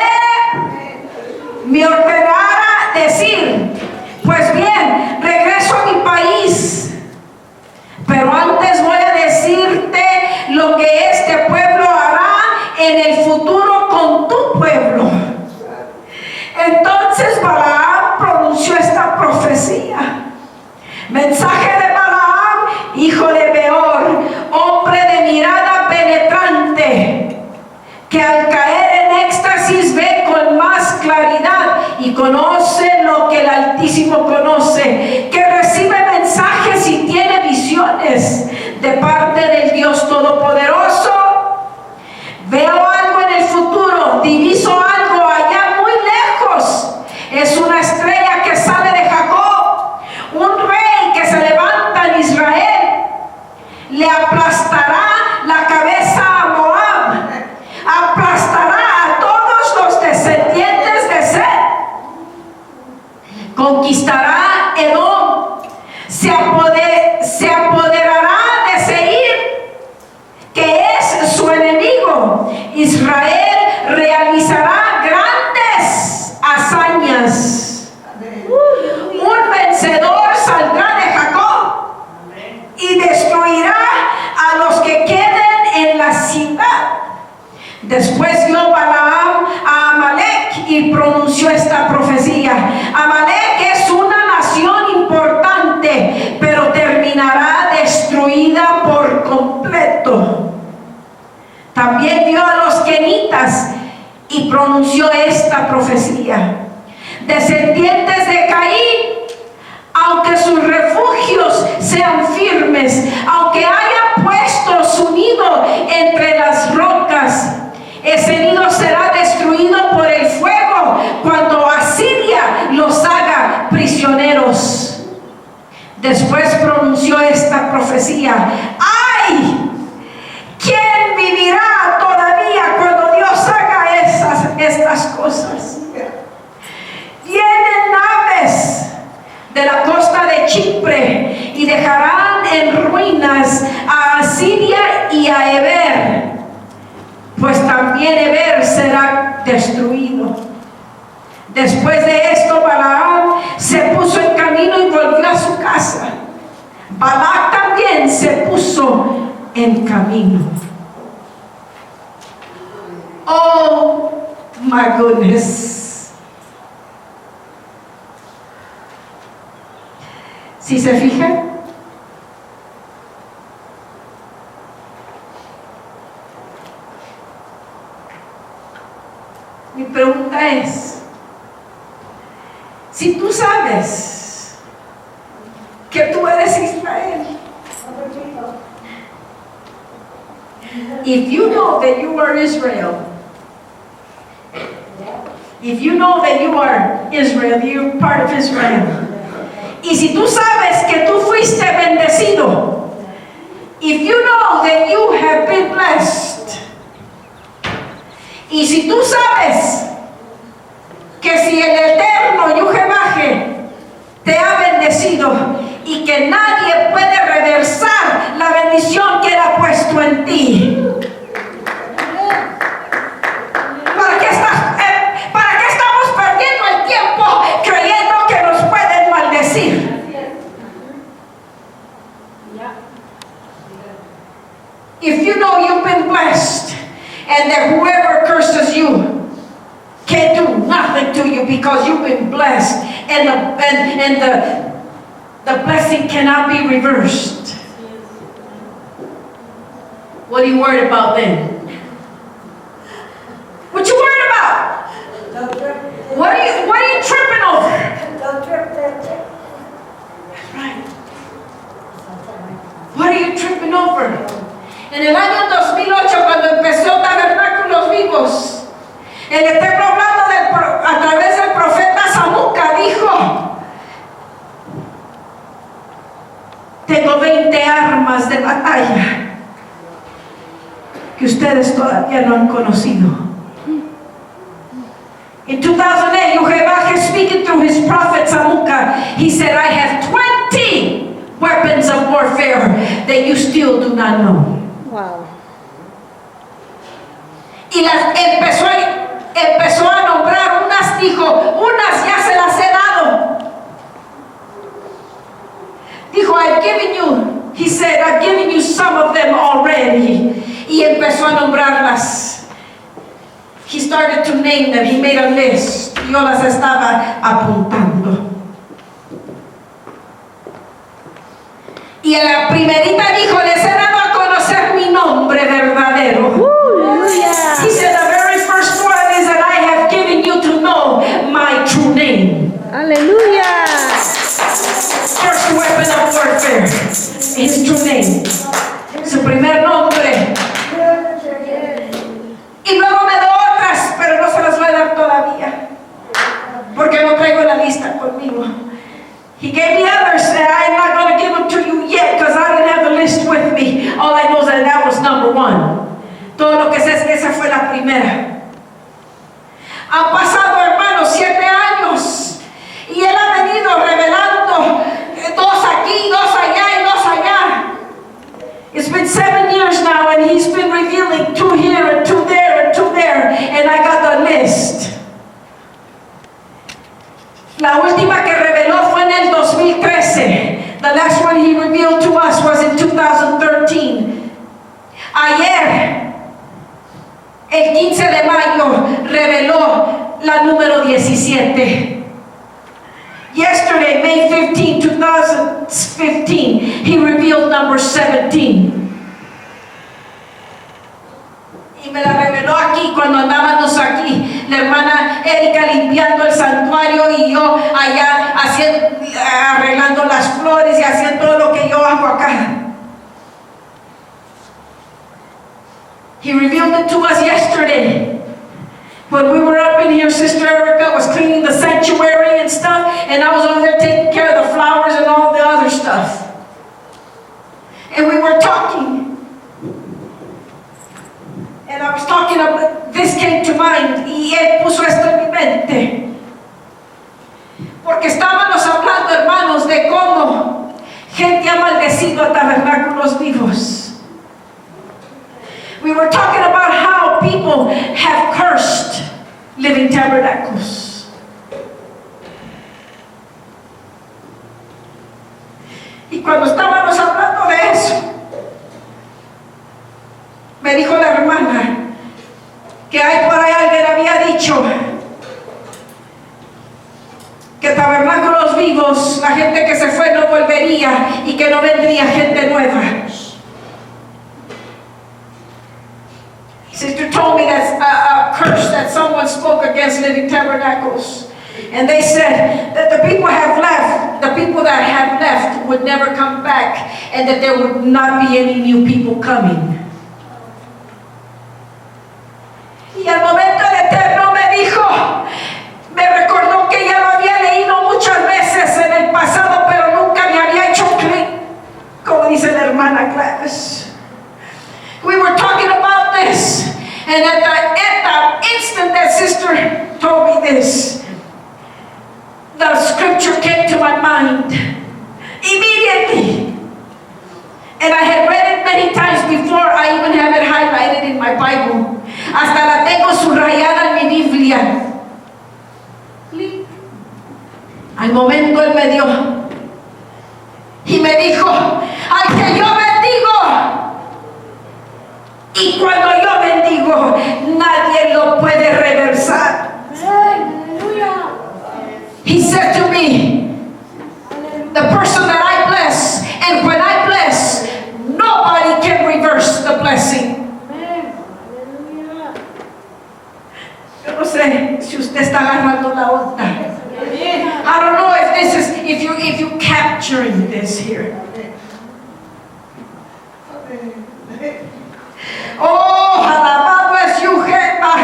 me ordenara decir. Pues bien, regreso a mi país, pero antes voy a decirte lo que este pueblo hará en el futuro con tu pueblo. Entonces Balaam pronunció esta profecía: mensaje de Balaam, hijo de Beor, hombre de mirada penetrante, que al caer en éxtasis ve con más claridad y conoce lo que el Altísimo conoce, que recibe mensajes y tiene visiones de parte del Dios Todopoderoso. Veo algo en el futuro, diviso algo allá muy lejos. Es una estrella que sale de Jacob, un rey que se levanta en Israel. Le aplastará la cabeza a Moab, aplastará a todos los descendientes de Seth, conquistará Edom, se apoderará de Seir, que es su enemigo. Israel realizará grandes hazañas. Un vencedor saldrá de Jacob y destruirá a los que queden en la ciudad. Después dio Balaam a Amalek y pronunció esta profecía. Amalek es una nación importante, pero terminará destruida por completo. También vio a los kenitas y pronunció esta profecía. Descendientes de Caín, aunque sus refugios sean firmes, aunque haya puesto su nido entre las rocas, ese nido será destruido por el fuego cuando Asiria los haga prisioneros. Después pronunció esta profecía: ¡ay! ¿Quién vivirá todavía cuando Dios haga estas cosas? Vienen naves de la costa de Chipre y dejarán en ruinas a Asiria y a Eber, pues también Eber será destruido. Después de esto, Balaam se puso en camino y volvió a su casa. Balac también se puso en camino. Oh my goodness. Si se fijan, mi pregunta es, si tú sabes que tú eres Israel, if you know that you are Israel, if you know that you are Israel, you're part of Israel, y si tú sabes que tú fuiste bendecido, if you know that you have been blessed, y si tú sabes que si el Eterno Yujebaje te ha bendecido y que nadie puede reversar la bendición que Él ha puesto en ti, ¿para qué estamos perdiendo el tiempo creyendo que nos pueden maldecir? If you know you've been blessed and that whoever curses you can't do nothing to you because you've been blessed, and the blessing cannot be reversed, what are you worried about then? What you worried about? What are you tripping over? That's right. What are you tripping over? En el año 2008, cuando empezó Tabernáculos Vivos, el Eterno, hablando a través del profeta Samuca, dijo: tengo 20 armas de batalla que ustedes todavía no han conocido. In 2008, Yehovah speaking through his prophet Samuca, he said, I have 20 weapons of warfare that you still do not know. Wow. Y las empezó a nombrar unas, dijo, unas ya se las he dado. Dijo, I've given you, he said, I've given you some of them already. Y empezó a nombrarlas. He started to name them, he made a list. Yo las estaba apuntando. Y en la primerita dijo, les he dado a conocer mi nombre verdadero. He said, the very first one is that I have given you to know my true name. Aleluya. First weapon of warfare, his true name. Su primer nombre. Y luego me dio otras, pero no se las voy a dar todavía, porque no traigo la lista conmigo. He gave me others that I'm not going to give them to you yet because I didn't have the list with me. All I know is that was number one. Todo lo que sé es que esa fue la primera. Han pasado, hermanos, 7 años y Él ha venido revelando 2 aquí, 2 allá y 2 allá. It's been 7 years now and He's been revealing 2 here and 2 there and 2 there, and I got the list. La última que reveló fue en el 2013. The last one He revealed to us was in 2013. Ayer, el 15 de mayo, reveló la número 17. Yesterday, May 15, 2015, he revealed number 17. Y me la reveló aquí cuando andábamos aquí, la hermana Erika limpiando el santuario y yo allá arreglando las flores y haciendo todo lo que yo hago acá. He revealed it to us yesterday. When we were up in here, Sister Erica was cleaning the sanctuary and stuff, and I was over there taking care of the flowers and all the other stuff. And we were talking. And I was talking about, this came to mind, y él puso esto en mi mente. Porque estábamos hablando, hermanos, de cómo gente ha maldecido a tabernáculos vivos. We were talking about how people have cursed Living Tabernacles. Y cuando estábamos hablando de eso, me dijo la hermana que hay por ahí alguien había dicho que tabernáculos vivos, la gente que se fue no volvería y que no vendría gente nueva. Sister told me that's a curse that someone spoke against Living Tabernacles. And they said that the people that have left would never come back, and that there would not be any new people coming. Y al momento el Eterno me dijo, me recordó que ya lo había leído muchas veces en el pasado, pero nunca me había hecho clic, como dice la hermana Gladys. We were talking about this, and at the instant that Sister told me this, the scripture came to my mind immediately. And I had read it many times before. I even have it highlighted in my Bible. Hasta la tengo subrayada en mi Biblia. Al momento él me dio y me dijo, al que yo bendigo, y cuando yo bendigo, nadie lo puede reversar. He said to me, the person that I bless, and when I bless, nobody can reverse the blessing. Yo no sé si usted está agarrando la onda. I don't know if you capturing this here. Oh, alabado es Jehová.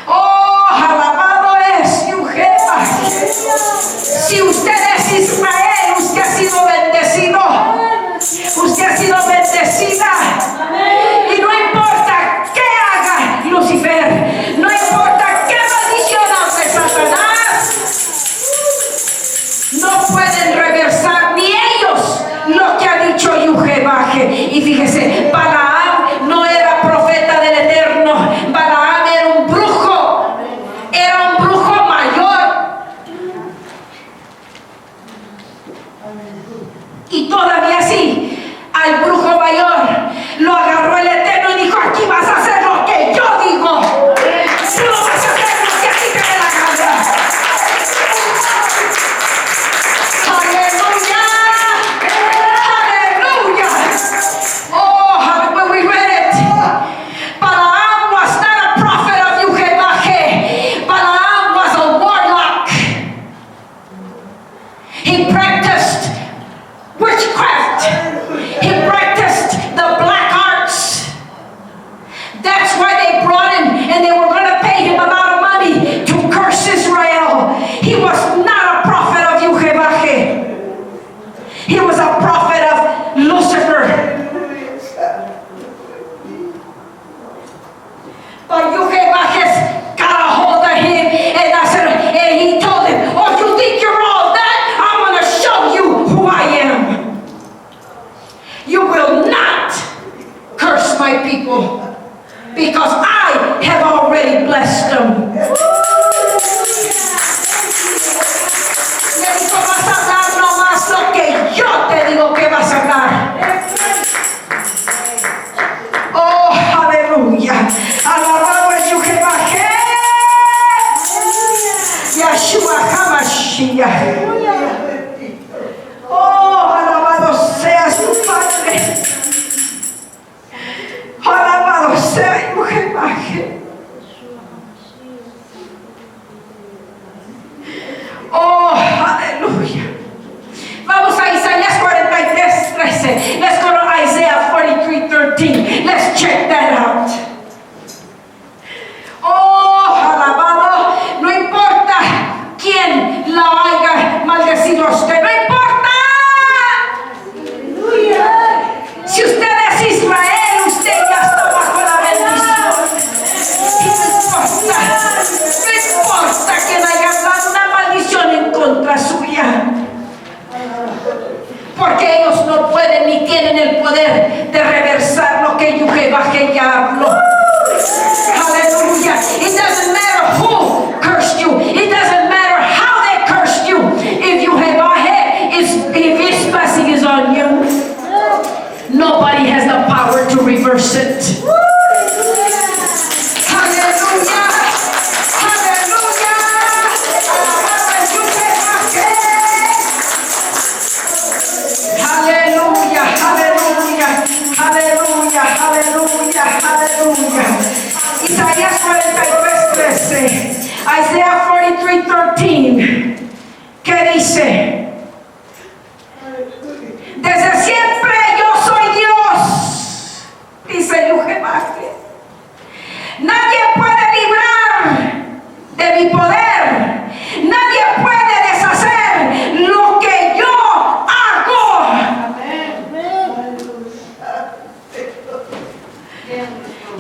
Oh, alabado es Jehová. Si usted es Israel, usted ha sido bendecido. Usted ha sido bendecida. Y no importa qué haga Lucifer, no importa qué maldición hace Satanás, no pueden reversar ni ellos lo que ha dicho Jehová. Y fíjese, Balaam no era profeta del Eterno. Balaam era un brujo mayor. Y todavía así, al brujo mayor lo agarró el Eterno y dijo, aquí vas a hacer lo que yo digo. Tú no vas a hacer lo que a ti te dé la gana. Aleluya. Aleluya. Oh, when we read it, Balaam was not a prophet of Jehová. Balaam was a warlock. He practiced witchcraft. He practiced the black arts. That's why they brought him, and they were going to pay him a lot of money to curse Israel. He was not a prophet of Jehová. He was a prophet of Lucifer. But Jehová got a hold of him, and he told him, oh, you think you're all that? I'm going to show you who I am. You will not curse my people, because I have already blessed them. Le dijo, vas a hablar nomás lo que yo te digo que vas a hablar. Oh, aleluya. Alabado es Jehová.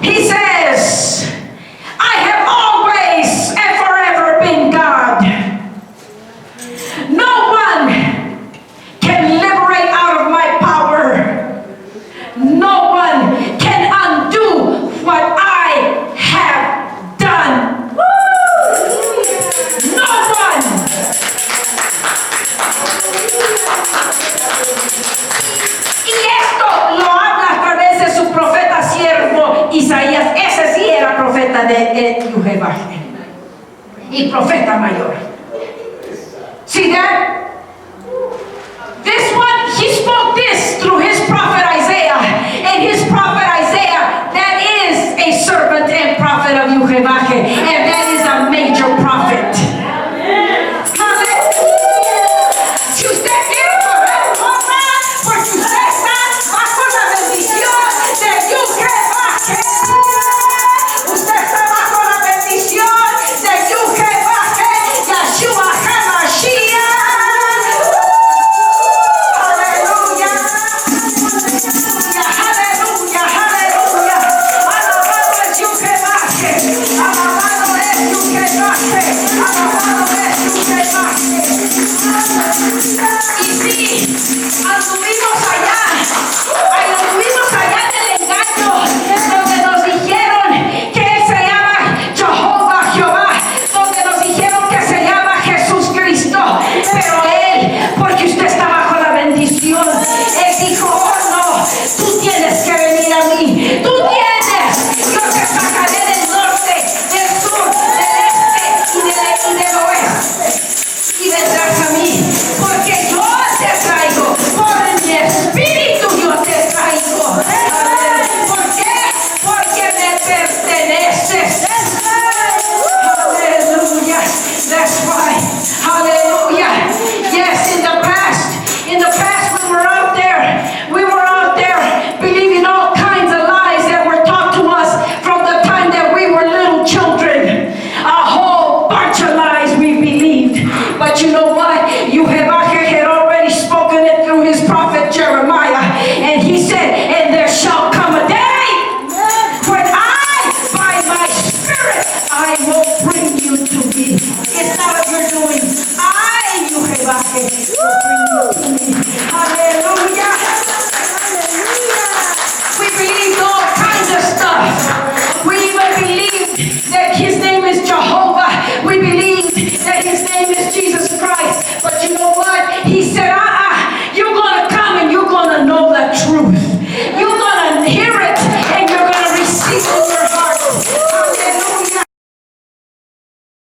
He says, I have always and forever been God. No one can liberate out of my power. No one can undo what I have done. Woo! No one. Y esto lo habla a través de su profeta siervo Isaías. Ese sí era profeta de Jehová y profeta mayor. See that? This one, he spoke this through his prophet Isaiah. And his prophet Isaiah, that is a servant and prophet of Jehová. And that is a major prophet. Si usted quiere correr cosas, porque usted está bajo la bendición de Jehová. Usted está bajo la bendición de Jehová, Yeshua HaMashiach. Aleluya. Aleluya, aleluya. Alabado es Jehová. Alabado es Jehová. Alabado